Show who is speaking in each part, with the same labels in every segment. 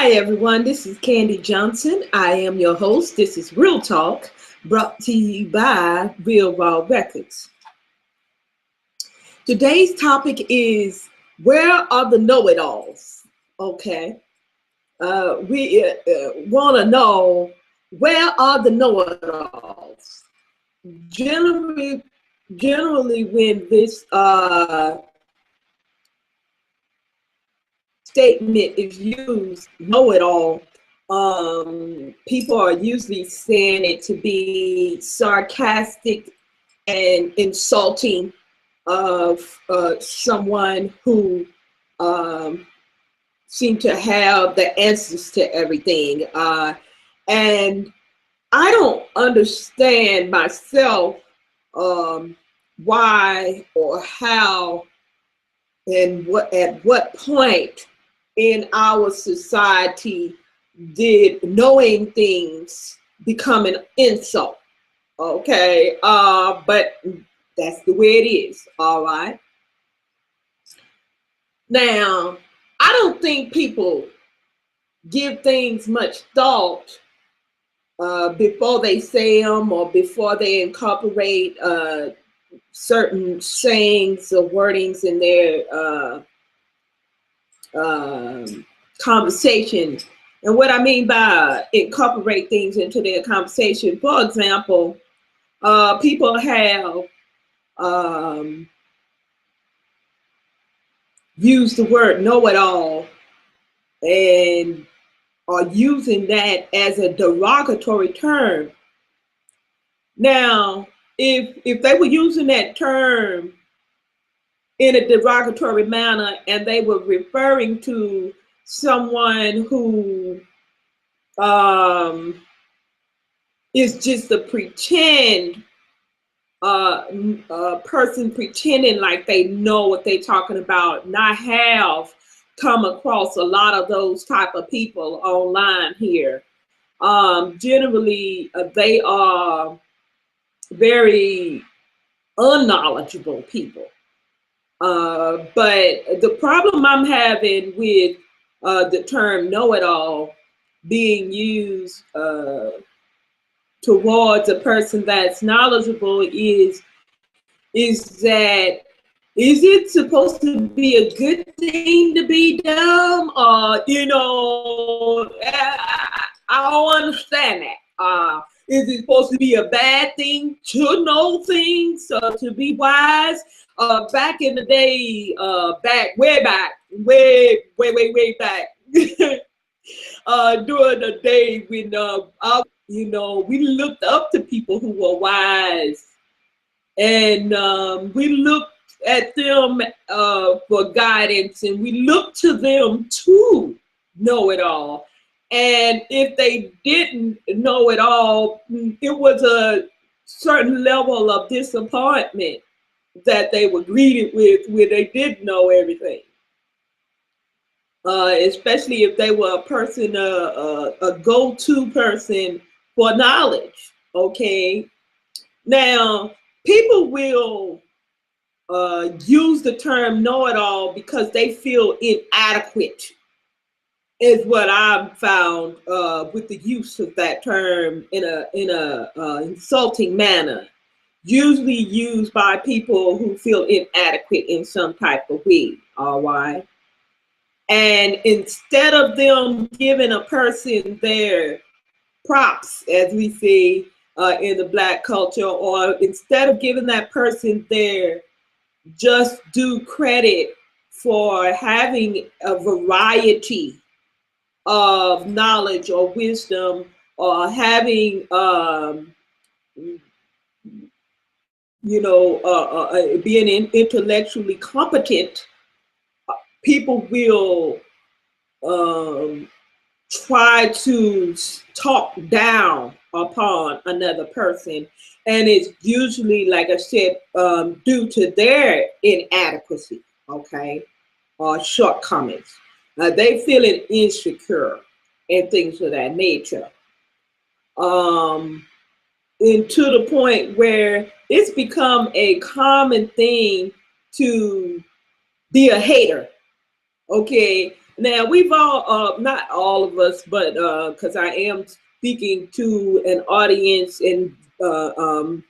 Speaker 1: Hi everyone, this is KanDJohnson. I am your host. This is Real Talk, brought to you by Real Raw Records. Today's topic is, where are the know-it-alls? Okay, we want to know, where are the know-it-alls? Generally, when this statement is used, know-it-all, people are usually saying it to be sarcastic and insulting of someone who seem to have the answers to everything. And I don't understand myself why or how and at what point in our society did knowing things become an insult. Okay, but that's the way it is. All right. Now, I don't think people give things much thought before they say them or before they incorporate certain sayings or wordings in their conversation. And what I mean by incorporate things into their conversation, for example, people have used the word know-it-all and are using that as a derogatory term. Now, if they were using that term in a derogatory manner and they were referring to someone who is just a pretend person pretending like they know what they're talking about, and I have come across a lot of those type of people online here. Generally, they are very unknowledgeable people. But the problem I'm having with the term know-it-all being used towards a person that's knowledgeable is that, is it supposed to be a good thing to be dumb? I don't understand that. Is it supposed to be a bad thing to know things, to be wise? Back in the day, way back, during the day when we looked up to people who were wise, and we looked at them for guidance, and we looked to them to know it all. And if they didn't know it all, it was a certain level of disappointment that they were greeted with when they didn't know everything. Especially if they were a person, a go-to person for knowledge. Okay. Now, people will use the term know-it-all because they feel inadequate, is what I've found with the use of that term in a insulting manner, usually used by people who feel inadequate in some type of way. All right. And instead of them giving a person their props, as we say in the Black culture, or instead of giving that person their just due credit for having a variety of knowledge or wisdom, or having being intellectually competent, people will try to talk down upon another person, and it's usually, like I said, due to their inadequacy, okay, or shortcomings. They feeling insecure and things of that nature. And to the point where it's become a common thing to be a hater. Okay, Now we've all, not all of us, but because I am speaking to an audience and a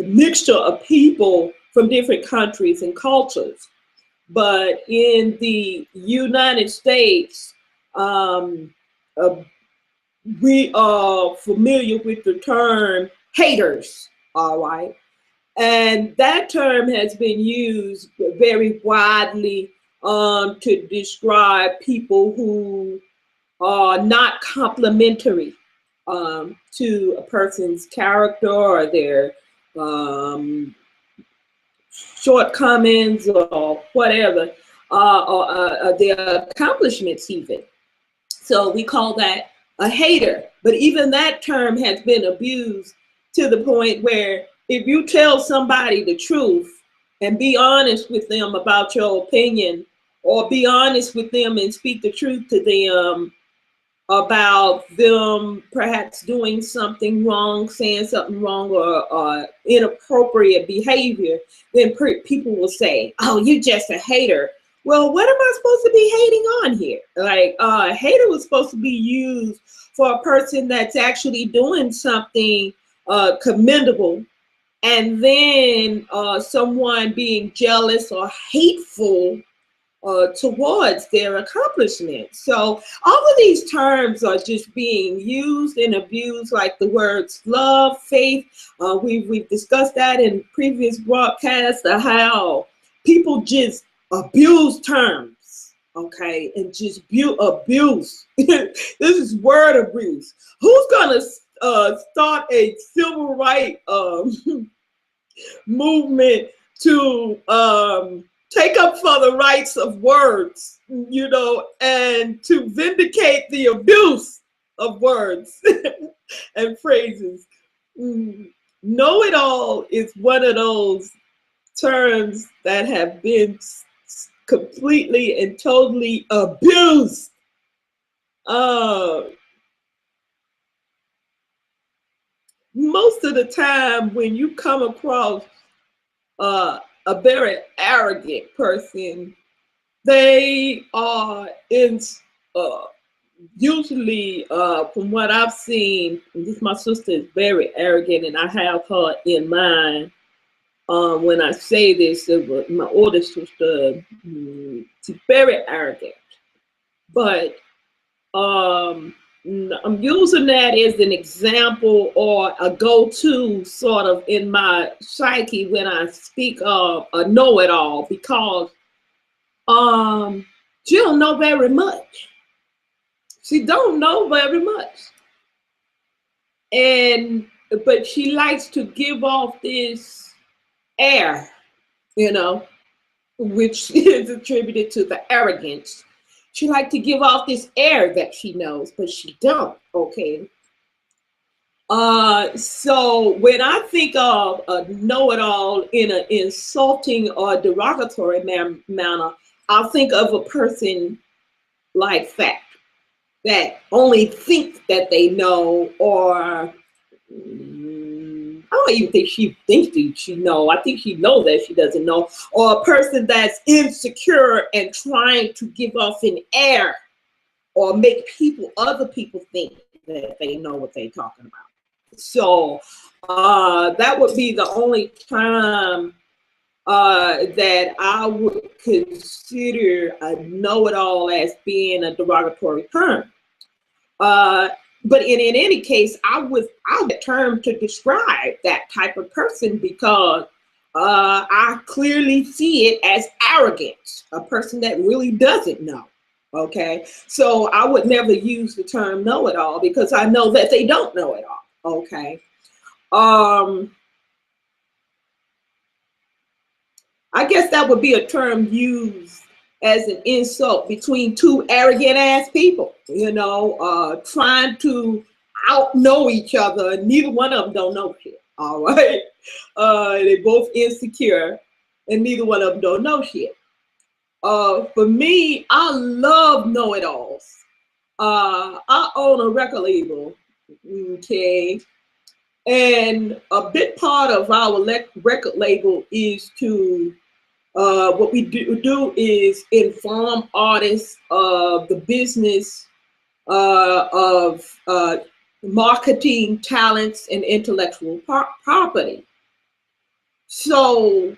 Speaker 1: mixture of people from different countries and cultures. But in the United States, um, uh, we are familiar with the term haters, all right? And that term has been used very widely to describe people who are not complimentary to a person's character or their um, shortcomings or whatever, or their accomplishments even. So we call that a hater. But even that term has been abused to the point where if you tell somebody the truth and be honest with them about your opinion, or be honest with them and speak the truth to them about them perhaps doing something wrong, saying something wrong, or inappropriate behavior, then people will say, oh, you're just a hater. Well, what am I supposed to be hating on here? Like, hater was supposed to be used for a person that's actually doing something commendable, and then someone being jealous or hateful towards their accomplishments. So all of these terms are just being used and abused, like the words love, faith. We've discussed that in previous broadcasts, how people just abuse terms, okay, and just abuse. This is word abuse. Who's gonna start a civil rights movement to take up for the rights of words, you know, and to vindicate the abuse of words and phrases? Know-it-all is one of those terms that have been completely and totally abused. Most of the time when you come across a very arrogant person, they are usually, from what I've seen, this my sister is very arrogant, and I have her in mind when I say this. My older sister, she's very arrogant, but I'm using that as an example or a go-to sort of in my psyche when I speak of a know-it-all, because she don't know very much. She don't know very much. But she likes to give off this air, you know, which is attributed to the arrogance. She likes to give off this air that she knows, but she don't, okay? So when I think of a know-it-all in an insulting or derogatory manner, I'll think of a person like that only thinks that they know, or I don't even think she thinks she knows. I think she knows that she doesn't know. Or a person that's insecure and trying to give off an air or make other people think that they know what they're talking about. So that would be the only time that I would consider a know-it-all as being a derogatory term. But in any case, I would term to describe that type of person, because I clearly see it as arrogance, a person that really doesn't know. Okay, so I would never use the term know-it-all, because I know that they don't know it all. Okay, I guess that would be a term used as an insult between two arrogant ass people, you know, trying to out-know each other. Neither one of them don't know shit, all right? They're both insecure, and neither one of them don't know shit. For me, I love know-it-alls. I own a record label, okay? And a big part of our record label is to What we do is inform artists of the business of marketing talents and intellectual property. So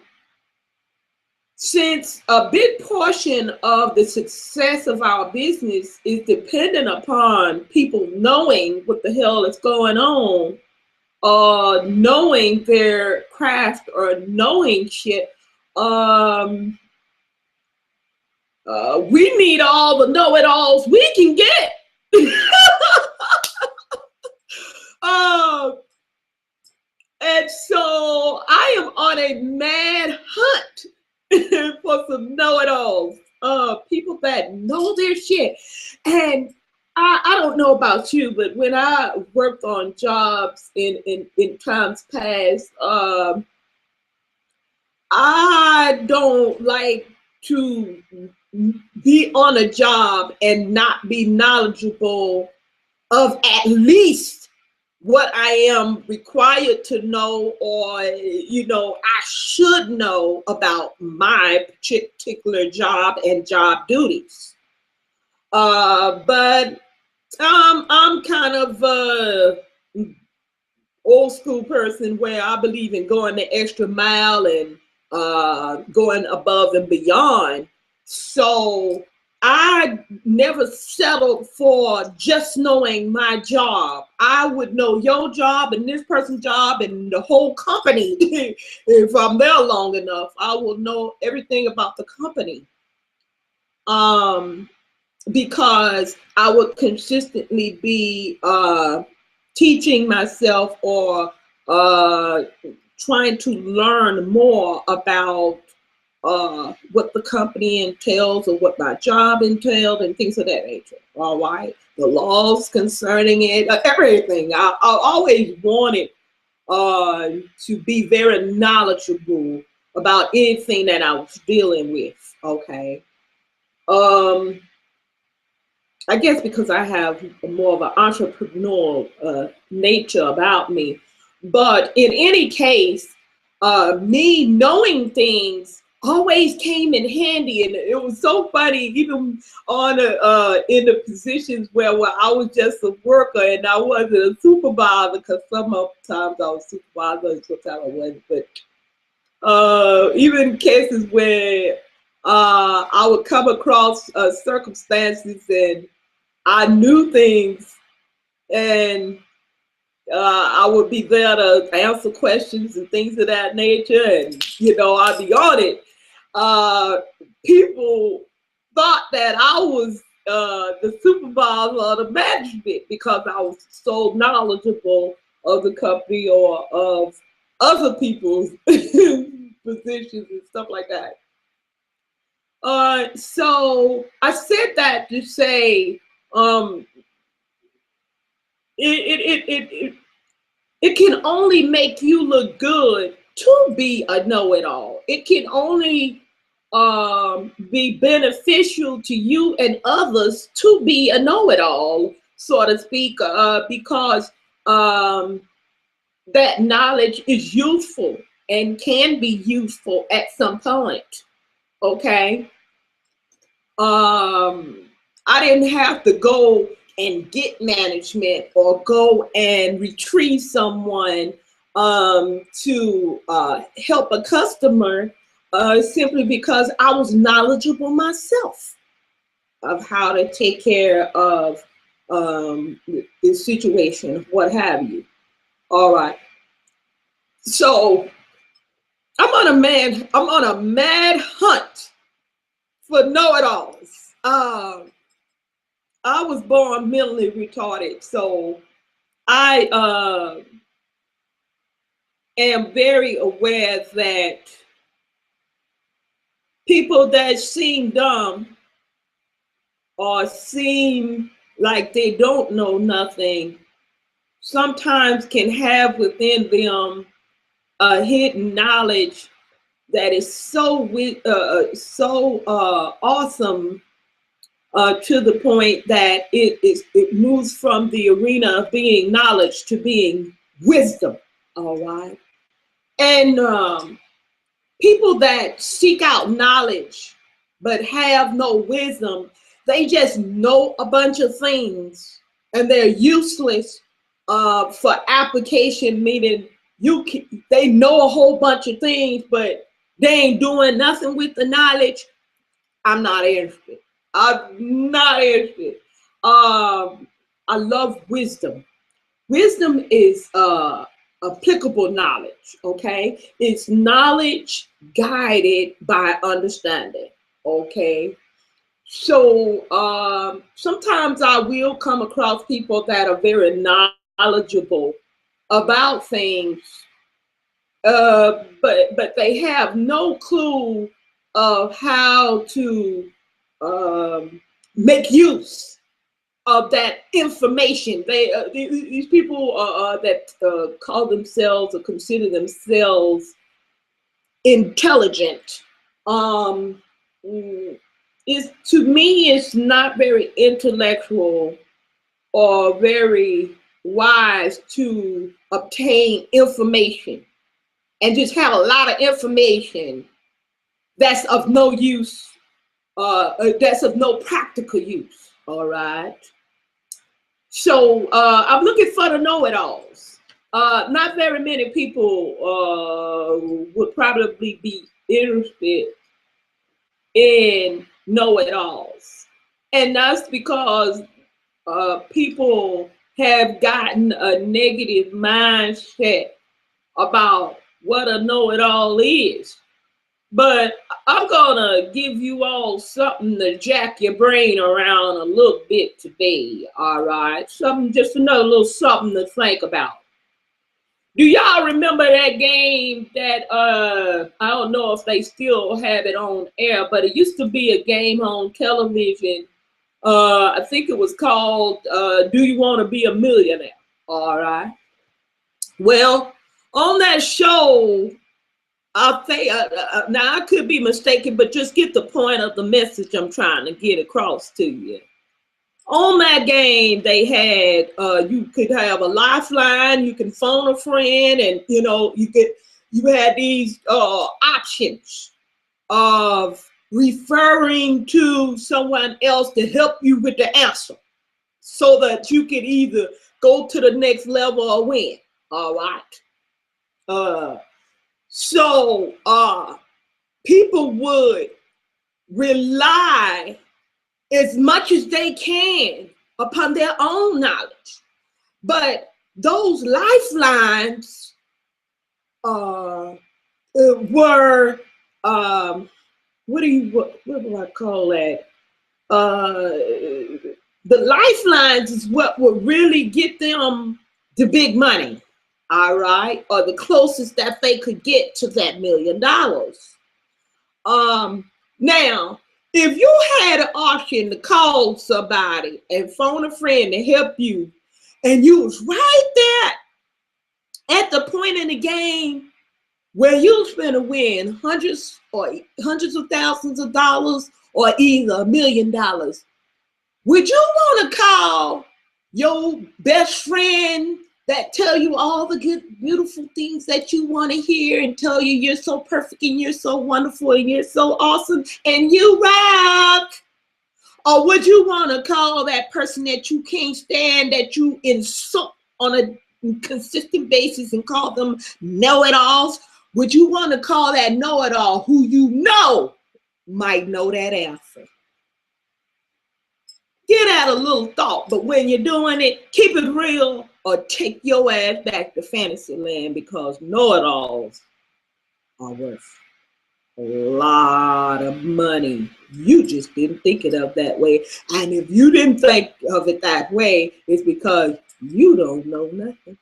Speaker 1: since a big portion of the success of our business is dependent upon people knowing what the hell is going on, knowing their craft or knowing shit, we need all the know-it-alls we can get. And so I am on a mad hunt for some know-it-alls, people that know their shit. And I don't know about you, but when I worked on jobs in times past, I don't like to be on a job and not be knowledgeable of at least what I am required to know, or, you know, I should know about my particular job and job duties. But I'm kind of old school person where I believe in going the extra mile and going above and beyond. So I never settled for just knowing my job. I would know your job and this person's job and the whole company. If I'm there long enough, I will know everything about the company. Because I would consistently be teaching myself or trying to learn more about what the company entails or what my job entailed and things of that nature. All right, the laws concerning it, everything. I always wanted to be very knowledgeable about anything that I was dealing with. Okay. I guess because I have more of an entrepreneurial nature about me. But in any case, me knowing things always came in handy. And it was so funny, even on in the positions where I was just a worker and I wasn't a supervisor, because sometimes I was supervisor and sometimes I wasn't. But even cases where I would come across circumstances and I knew things, and I would be there to answer questions and things of that nature, and you know, I'd be on it. People thought that I was the supervisor or the management because I was so knowledgeable of the company or of other people's positions and stuff like that. So I said that to say, it can only make you look good to be a know-it-all. It can only be beneficial to you and others to be a know-it-all, so to speak, because that knowledge is useful and can be useful at some point. Okay. I didn't have to go and get management or go and retrieve someone to help a customer simply because I was knowledgeable myself of how to take care of the situation, what have you. All right. So I'm on a mad hunt for know-it-alls. I was born mentally retarded, so I am very aware that people that seem dumb or seem like they don't know nothing sometimes can have within them a hidden knowledge that is so awesome, to the point that it moves from the arena of being knowledge to being wisdom. All right. And people that seek out knowledge but have no wisdom, they just know a bunch of things and they're useless for application, meaning they know a whole bunch of things, but they ain't doing nothing with the knowledge. I'm not interested. I'm not interested. I love wisdom. Wisdom is applicable knowledge, okay? It's knowledge guided by understanding, okay? So sometimes I will come across people that are very knowledgeable about things, but they have no clue of how to make use of that information. These people that call themselves or consider themselves intelligent, is, to me, it's not very intellectual or very wise to obtain information and just have a lot of information that's of no use, that's of no practical use. All right. So I'm looking for the know-it-alls. Not very many people would probably be interested in know-it-alls. And that's because people have gotten a negative mindset about what a know-it-all is. But I'm gonna give you all something to jack your brain around a little bit today, all right? Something, just another little something to think about. Do y'all remember that game that, I don't know if they still have it on air, but it used to be a game on television. I think it was called, Do You Want to Be a Millionaire? All right. Well, on that show, I'll say, now I could be mistaken, but just get the point of the message I'm trying to get across to you. On that game, they had, you could have a lifeline, you can phone a friend, and you had these options of referring to someone else to help you with the answer, so that you could either go to the next level or win. All right. So people would rely as much as they can upon their own knowledge, but those lifelines were what do I call that? The lifelines is what would really get them the big money. All right, or the closest that they could get to that $1 million. Now, if you had an option to call somebody and phone a friend to help you, and you was right there at the point in the game where you was going to win hundreds of thousands of dollars or either $1 million, would you want to call your best friend that tell you all the good, beautiful things that you want to hear and tell you you're so perfect and you're so wonderful and you're so awesome and you rock? Or would you want to call that person that you can't stand, that you insult on a consistent basis and call them know-it-alls? Would you want to call that know-it-all who you know might know that answer? Get out a little thought, but when you're doing it, keep it real or take your ass back to fantasy land, because know-it-alls are worth a lot of money. You just didn't think it of that way. And if you didn't think of it that way, it's because you don't know nothing.